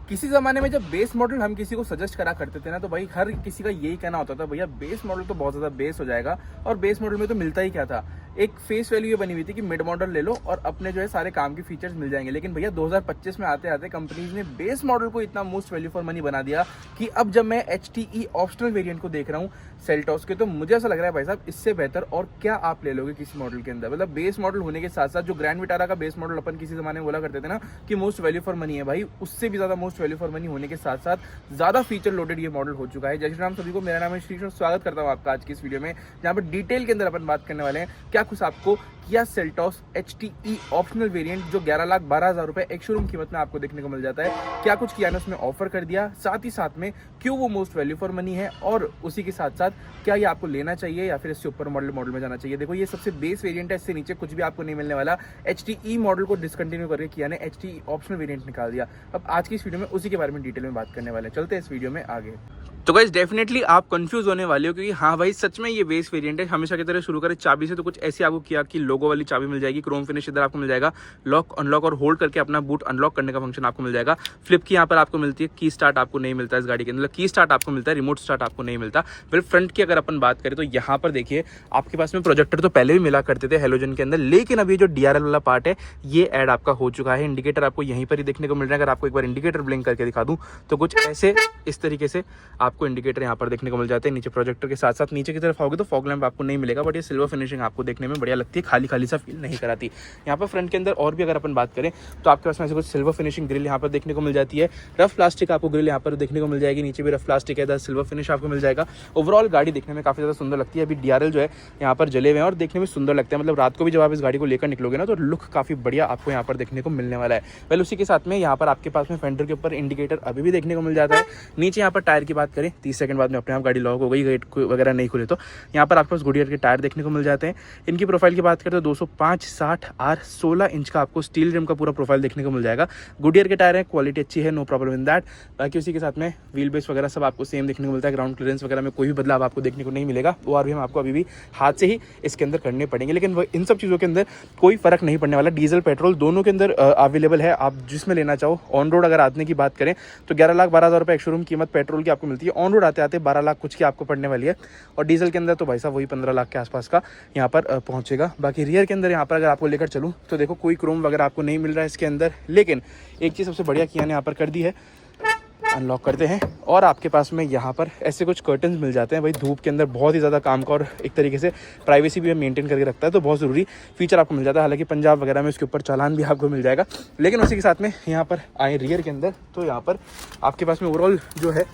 किसी ज़माने में जब बेस मॉडल हम किसी को सजेस्ट करा करते थे ना, तो भाई हर किसी का यही कहना होता था, भैया बेस मॉडल तो बहुत ज़्यादा बेस हो जाएगा। और बेस मॉडल में तो मिलता ही क्या था, एक फेस वैल्यू ये बनी हुई थी कि मिड मॉडल ले लो और अपने जो है सारे काम के फीचर्स मिल जाएंगे। लेकिन भैया 2025 में आते आते कंपनीज ने बेस मॉडल को इतना मोस्ट वैल्यू फॉर मनी बना दिया कि अब जब मैं HTE ऑप्शनल वेरिएंट को देख रहा हूँ सेल्टॉस के, तो मुझे ऐसा लग रहा है भाई साहब इससे बेहतर और क्या आप ले लोगे किसी मॉडल के अंदर। मतलब बेस मॉडल होने के साथ साथ जो ग्रैंड विटारा का बेस मॉडल अपन किसी जमाने में बोला करते थे ना कि मोस्ट वैल्यू फॉर मनी है, भाई उससे भी ज्यादा मोस्ट वैल्यू फॉर मनी होने के साथ साथ ज्यादा फीचर लोडेड ये मॉडल हो चुका है। जय श्री राम सभी को, मेरा नाम है श्रीकृष्ण, स्वागत करता हूँ आपका आज की इस वीडियो में, जहाँ पर डिटेल के अंदर अपन बात करने वाले हैं क्या कुछ आपको Kia Seltos HTE optional variant जो 11,12,000 रुपए एक शोरूम कीमत में आपको देखने को मिल जाता है, क्या कुछ किया ने उसमें ऑफर कर दिया, साथ ही साथ में क्यों वो मोस्ट वैल्यू फॉर मनी है, और उसी के साथ साथ क्या ये आपको लेना चाहिए या फिर इससे ऊपर मॉडल में जाना चाहिए। देखो ये सबसे बेस वेरिएंट है, इससे नीचे कुछ भी आपको नहीं मिलने वाला। HTE मॉडल को डिसकंटिन्यू करके किया ने HTE ऑप्शनल वेरिएंट निकाल दिया। अब आज की इस वीडियो में उसी के बारे में डिटेल में बात करने वाले हैं, चलते हैं इस वीडियो में आगे। तो गाइस डेफिनेटली आप कंफ्यूज होने वाले हो, क्योंकि हाँ भाई सच में ये बेस वेरिएंट है। हमेशा की तरह शुरू करें चाबी से, तो कुछ ऐसी आपको किया कि लोगो वाली चाबी मिल जाएगी, क्रोम फिनिश इधर आपको मिल जाएगा, लॉक अनलॉक और होल्ड करके अपना बूट अनलॉक करने का फंक्शन आपको मिल जाएगा। फ्लिप की यहाँ पर आपको मिलती है, की स्टार्ट आपको नहीं मिलता इस गाड़ी के अंदर, की स्टार्ट आपको मिलता है, रिमोट स्टार्ट आपको नहीं मिलता। फिर फ्रंट की अगर अपन बात करें तो यहाँ पर देखिए आपके पास में प्रोजेक्टर तो पहले भी मिला करते थे हेलोजन के अंदर, लेकिन अभी जो DRL वाला पार्ट है ये ऐड आपका हो चुका है। इंडिकेटर आपको यहीं पर ही देखने को मिल रहा है। अगर आपको एक बार इंडिकेटर ब्लिंक करके दिखा दूं तो कुछ ऐसे इस तरीके से आपको इंडिकेटर यहाँ पर देखने को मिल जाते हैं। नीचे प्रोजेक्टर के साथ साथ नीचे की तरफ आओगे तो फॉग लैंप आपको नहीं मिलेगा, बट ये सिल्वर फिनिशिंग आपको देखने में बढ़िया लगती है, खाली खाली सा फील नहीं कराती। यहाँ पर फ्रंट के अंदर और भी अगर अपन बात करें तो आपके पास में ऐसे कुछ सिल्वर फिनिशिंग ग्रिल यहाँ पर देखने को मिल जाती है। रफ प्लास्टिक आपको ग्रिल यहाँ पर देखने को मिल जाएगी, नीचे भी रफ प्लास्टिक है, इधर सिल्वर फिनिश आपको मिल जाएगा। ओवरऑल गाड़ी देखने में काफी ज्यादा सुंदर लगती है। अभी DRL जो है यहाँ पर जले हुए हैं और देखने में सुंदर लगता है। मतलब रात को भी जब आप इस गाड़ी को लेकर निकलोगे ना तो लुक काफी बढ़िया आपको यहाँ पर देखने को मिलने वाला है। वेल उसी के साथ में यहाँ पर आपके पास में फेंडर के ऊपर इंडिकेटर अभी भी देखने को मिल जाता है। नीचे यहाँ पर टायर की बात करें 30 सेकंड बाद में अपने आप गाड़ी लॉक हो गई, गेट वगैरह नहीं खुले तो यहाँ पर आपके पास गुडियर के टायर देखने को मिल जाते हैं। इनकी प्रोफाइल की बात करें तो 205 60 R 16 इंच का आपको स्टील रिम का पूरा प्रोफाइल देखने को मिल जाएगा। गुडियर के टायर है, क्वालिटी अच्छी है, नो प्रॉब्लम इन दैट। बाकी उसी के साथ में व्हील बेस वगैरह सब आपको सेम देखने को मिलता है। ग्राउंड क्लियरेंस वगैरह में कोई भी बदलाव आपको देखने को नहीं मिलेगा, वो और भी हम आपको अभी भी हाथ से ही इसके अंदर करने पड़ेंगे। लेकिन इन सब चीज़ों के अंदर कोई फर्क नहीं पड़ने वाला। डीजल पेट्रोल दोनों के अंदर अवेलेबल है, आप जिसमें लेना चाहो। ऑन रोड अगर आने की बात करें तो 11,12,000 रुपये एक शोरूम कीमत पेट्रोल की आपको मिलती है, ऑन रोड आते आते 12 लाख कुछ की आपको पड़ने वाली है। और डीजल के अंदर तो भाई साहब वही 15 लाख के आसपास का यहाँ पर पहुंचेगा। बाकी रियर के अंदर यहाँ पर अगर आपको लेकर चलूँ तो देखो कोई क्रोम वगैरह आपको नहीं मिल रहा है इसके अंदर, लेकिन एक चीज़ सबसे बढ़िया किया ने यहाँ पर कर दी है, अनलॉक करते हैं और आपके पास में यहाँ पर ऐसे कुछ कर्टन्स मिल जाते हैं। भाई धूप के अंदर बहुत ही ज़्यादा काम का और एक तरीके से प्राइवेसी भी मेंटेन करके रखता है, तो बहुत ज़रूरी फीचर आपको मिल जाता है। हालांकि पंजाब वगैरह में इसके ऊपर चालान भी आपको मिल जाएगा। लेकिन उसी के साथ में यहाँ पर आए रियर के अंदर तो यहाँ पर आपके पास में ओवरऑल जो है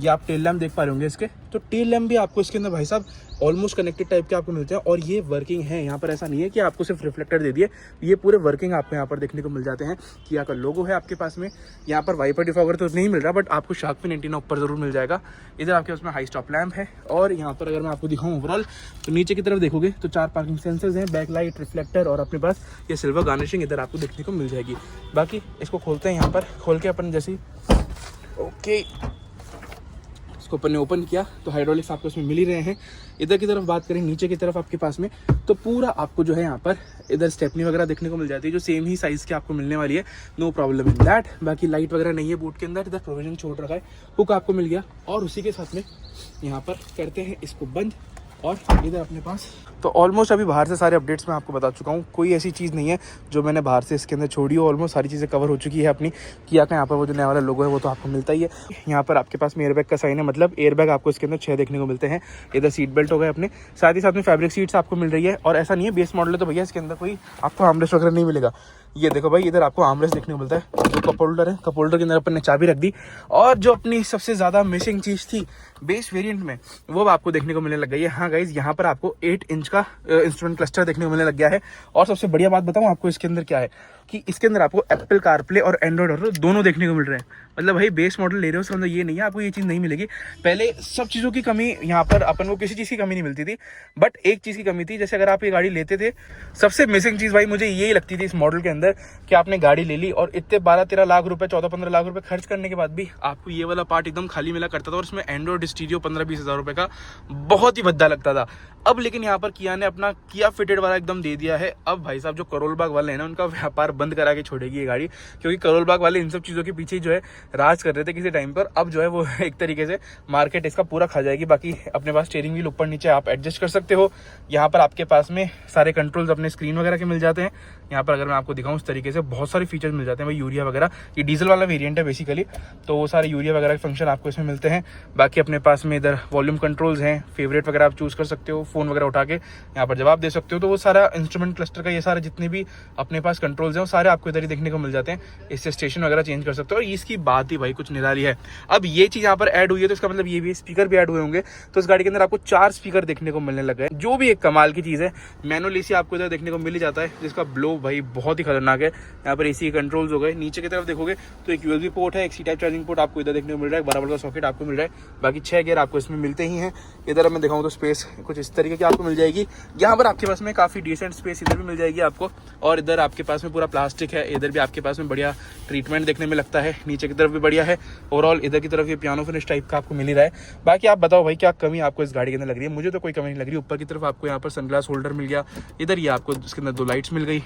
ये आप टेल लैम्प देख पा रहे होंगे इसके, तो टेल लैम्प भी आपको इसके अंदर भाई साहब ऑलमोस्ट कनेक्टेड टाइप के आपको मिलते हैं और ये वर्किंग है। यहाँ पर ऐसा नहीं है कि आपको सिर्फ रिफ्लेक्टर दे दिए, ये पूरे वर्किंग आपको यहाँ पर देखने को मिल जाते हैं। किया का लोगो है आपके पास में, यहाँ पर वाइपर डिफॉगर तो नहीं मिल रहा बट आपको शार्क फिन एंटीना ऊपर जरूर मिल जाएगा। इधर आपके पास में हाई स्टॉप लैम्प है और यहाँ पर अगर मैं आपको दिखाऊँ ओवरऑल तो नीचे की तरफ देखोगे तो 4 पार्किंग सेंसर्स हैं, बैक लाइट, रिफ्लेक्टर और अपने पास ये सिल्वर गार्निशिंग इधर आपको देखने को मिल जाएगी। बाकी इसको खोलते हैं, यहाँ पर खोल के अपन जैसे ओके इसको अपन ने ओपन किया तो हाइड्रोलिक्स आपको इसमें मिल ही रहे हैं। इधर की तरफ बात करें नीचे की तरफ आपके पास में तो पूरा आपको जो है यहाँ पर इधर स्टेपनी वगैरह देखने को मिल जाती है जो सेम ही साइज़ की आपको मिलने वाली है, नो प्रॉब्लम इन दैट। बाकी लाइट वगैरह नहीं है बूट के अंदर, इधर प्रोविजन छोड़ रखा है, हुक आपको मिल गया और उसी के साथ में यहाँ पर करते हैं इसको बंद और इधर अपने पास तो ऑलमोस्ट अभी बाहर से सारे अपडेट्स मैं आपको बता चुका हूँ। कोई ऐसी चीज़ नहीं है जो मैंने बाहर से इसके अंदर छोड़ी हो, ऑलमोस्ट सारी चीज़ें कवर हो चुकी है अपनी। किया का यहाँ पर वो जो नया वाला लोगो है वो तो आपको मिलता ही है। यहाँ पर आपके पास में एयरबैग का साइन है, मतलब एयरबैग आपको इसके अंदर 6 देखने को मिलते हैं। इधर सीट बेल्ट हो गए अपने, साथ ही साथ में फैब्रिक सीट्स आपको मिल रही है। और ऐसा नहीं है बेस मॉडल है तो भैया इसके अंदर कोई आपको आर्मरेस्ट वगैरह नहीं मिलेगा। ये देखो भाई इधर आपको आर्मरेस्ट देखने को मिलता है, जो कप होल्डर है, कप होल्डर के अंदर अपन ने चाबी रख दी। और जो अपनी सबसे ज़्यादा मिसिंग चीज़ थी बेस वेरिएंट में वो आपको देखने को मिलने लग गई है। हाँ गाइज यहाँ पर आपको 8 इंच का इंस्ट्रूमेंट क्लस्टर देखने को मिलने लग गया है। और सबसे बढ़िया बात बताऊँ आपको इसके अंदर क्या है कि इसके अंदर आपको एप्पल कारप्ले और एंड्रॉइड ऑटो दोनों देखने को मिल रहे हैं। मतलब भाई बेस मॉडल ले रहे हो उसके अंदर ये नहीं है आपको ये चीज़ नहीं मिलेगी। पहले सब चीज़ों की कमी यहाँ पर अपन को किसी चीज़ की कमी नहीं मिलती थी, बट एक चीज़ की कमी थी, जैसे अगर आप ये गाड़ी लेते थे सबसे मिसिंग चीज़ भाई मुझे यही लगती थी इस मॉडल के अंदर कि आपने गाड़ी ले ली और इतने 12-13 लाख रुपए 14-15 लाख रुपए खर्च करने के बाद भी आपको ये वाला पार्ट एकदम खाली मिला करता था और उसमें एंड्रॉइड स्टीरियो 15-20 हज़ार रुपए का बहुत ही भद्दा लगता था। अब लेकिन यहाँ पर किया ने अपना किया फिटेड वाला एकदम दे दिया है। अब भाई साहब जो करोल बाग वाले हैं ना उनका व्यापार बंद करा के छोड़ेगी ये गाड़ी, क्योंकि करोल बाग वाले इन सब चीज़ों के पीछे जो है राज कर रहे थे किसी टाइम पर। अब जो है वो एक तरीके से मार्केट इसका पूरा खा जाएगी। बाकी अपने पास स्टीयरिंग व्हील ऊपर नीचे आप एडजस्ट कर सकते हो। यहाँ पर आपके पास में सारे कंट्रोल्स अपने स्क्रीन वगैरह के मिल जाते हैं। यहाँ पर अगर मैं आपको दिखाऊं उस तरीके से बहुत सारे फीचर्स मिल जाते हैं भाई। यूरिया वगैरह, ये डीजल वाला वेरिएंट है बेसिकली, तो वो सारे यूरिया वगैरह के फंक्शन आपको इसमें मिलते हैं। बाकी अपने पास में इधर वॉल्यूम कंट्रोल्स हैं, फेवरेट वगैरह आप चूज कर सकते हो, फोन वगैरह उठा के यहाँ पर जवाब दे सकते हो। तो वो सारा इंस्ट्रूमेंट क्लस्टर का ये सारे जितने भी अपने पास कंट्रोल्स हैं वो सारे आपको इधर ही देखने को मिल जाते हैं। इससे स्टेशन वगैरह चेंज कर सकते हो। और इसकी बात ही भाई कुछ निराली है। अब ये चीज यहाँ पर ऐड हुई है तो इसका मतलब ये भी स्पीकर भी ऐड हुए होंगे। तो इस गाड़ी के अंदर आपको 4 स्पीकर देखने को मिलने लगे हैं, जो भी एक कमाल की चीज है। मैनुअल एसी आपको इधर देखने को मिल ही जाता है, जिसका ब्लो भाई बहुत ही खतरनाक है। यहाँ पर एसी के कंट्रोल्स हो गए। नीचे की तरफ देखोगे तो एक यूएसबी पोर्ट है, एक सी टाइप चार्जिंग पोर्ट आपको इधर देखने को मिल रहा है, बराबर का सॉकेट आपको मिल रहा है। बाकी 6 गियर आपको इसमें मिलते ही हैं। इधर मैं दिखाऊं तो स्पेस कुछ इस तरीके की आपको मिल जाएगी। यहाँ पर आपके पास में काफी डिसेंट स्पेस इधर भी मिल जाएगी आपको। और इधर आपके पास में पूरा प्लास्टिक है, इधर भी आपके पास में बढ़िया ट्रीटमेंट देखने में लगता है। नीचे की तरफ भी बढ़िया है। ओवरऑल इधर की तरफ ये पियानो फिनिश टाइप का आपको मिल ही रहा है। बाकी आप बताओ भाई क्या कमी आपको इस गाड़ी के अंदर लग रही है? मुझे तो कोई कमी नहीं लग रही। ऊपर की तरफ आपको यहाँ पर सनग्लास होल्डर मिल गया, इधर ये आपको इसके अंदर 2 लाइट्स मिल गई।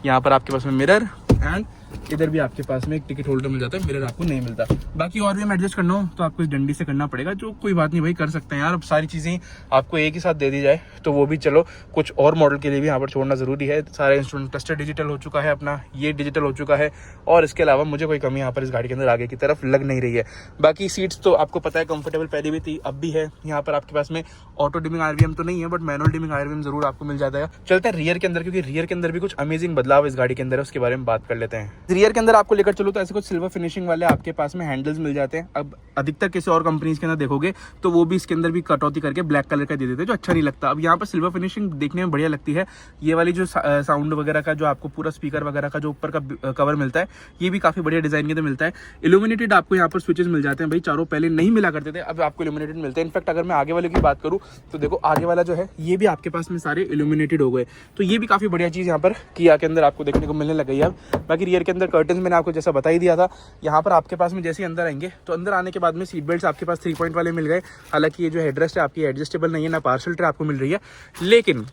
यहाँ पर आपके पास में मिरर एंड इधर भी आपके पास में एक टिकट होल्डर मिल जाता है। मिरर आपको नहीं मिलता। बाकी और भी हम एडजस्ट करना हो तो आपको इस डंडी से करना पड़ेगा, जो कोई बात नहीं भाई, कर सकते हैं यार। अब सारी चीजें आपको एक ही साथ दे दी जाए तो वो भी चलो, कुछ और मॉडल के लिए भी यहाँ पर छोड़ना जरूरी है। सारा इंस्ट्रूमेंट क्लस्टर डिजिटल हो चुका है अपना, ये डिजिटल हो चुका है। और इसके अलावा मुझे कोई कमी यहाँ पर इस गाड़ी के अंदर आगे की तरफ लग नहीं रही है। बाकी सीट्स तो आपको पता है कंफर्टेबल पहले भी थी, अब भी है। यहाँ पर आपके पास में ऑटो डिमिंग आरवीएम तो नहीं है, बट मैनुअल डिमिंग आरवीएम जरूर आपको मिल जाता है। चलते हैं रियर के अंदर, क्योंकि रियर के अंदर भी कुछ अमेजिंग बदलाव इस गाड़ी के अंदर है, उसके बारे में बात कर लेते हैं। रियर के अंदर आपको लेकर चलो तो ऐसे कुछ सिल्वर फिनिशिंग वाले आपके पास में हैंडल्स मिल जाते हैं। अब अधिकतर किसी और कंपनीज के अंदर देखोगे तो वो भी इसके अंदर भी कटौती करके ब्लैक कलर का दे देते हैं, जो अच्छा नहीं लगता। अब यहाँ पर सिल्वर फिनिशिंग देखने में बढ़िया लगती है। ये वाली जो साउंड वगैरह का जो आपको पूरा स्पीकर वगैरह का जो ऊपर का कवर मिलता है, ये भी काफी बढ़िया डिजाइन के अंदर मिलता है। इल्यूमिनेटेड आपको यहाँ पर स्विचेस मिल जाते हैं भाई, चारों पहले नहीं मिला करते थे, अब आपको इल्यूमिनेटेड मिलते हैं। इनफैक्ट अगर मैं आगे वाले की बात करूँ तो देखो आगे वाला जो है ये भी आपके पास में सारे इल्यूमिनेटेड हो गए, तो ये भी काफी बढ़िया चीज यहाँ पर किया के अंदर आपको देखने को मिलने लग गई है। अब बाकी रियर के अंदर कर्टन्स मैंने आपको जैसा बता ही दिया था। यहाँ पर आपके पास में जैसे ही अंदर आएंगे तो अंदर आने के बाद में सीट बेल्ट आपके पास 3 पॉइंट वाले मिल गए। हालांकि ये जो हेडरेस्ट है आपकी एडजस्टेबल नहीं है, ना पार्सल ट्रे आपको मिल रही है, लेकिन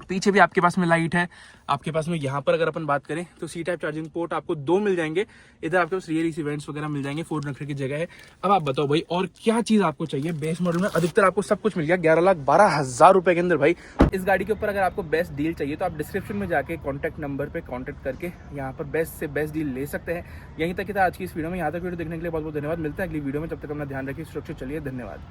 पीछे भी आपके पास में लाइट है। आपके पास में यहाँ पर अगर अपन बात करें तो सी टाइप चार्जिंग पोर्ट आपको 2 मिल जाएंगे। इधर आपके पास रियर इवेंट्स वगैरह मिल जाएंगे, फोन रखने की जगह है। अब आप बताओ भाई और क्या चीज आपको चाहिए? बेस मॉडल में अधिकतर आपको सब कुछ मिल गया 11,12,000 रुपए के अंदर भाई। इस गाड़ी के ऊपर अगर आपको बेस्ट डील चाहिए तो आप डिस्क्रिप्शन में जाके कॉन्टैक्ट नंबर पर कॉन्टैक्ट करके यहाँ पर बेस्ट से बेस्ट डील ले सकते हैं। यहीं तक था आज की इस वीडियो में। यहाँ तक वीडियो देखने के लिए बहुत बहुत धन्यवाद। मिलते हैं अगली वीडियो में, तब तक अपना ध्यान रखिए, सुरक्षित चलिए, धन्यवाद।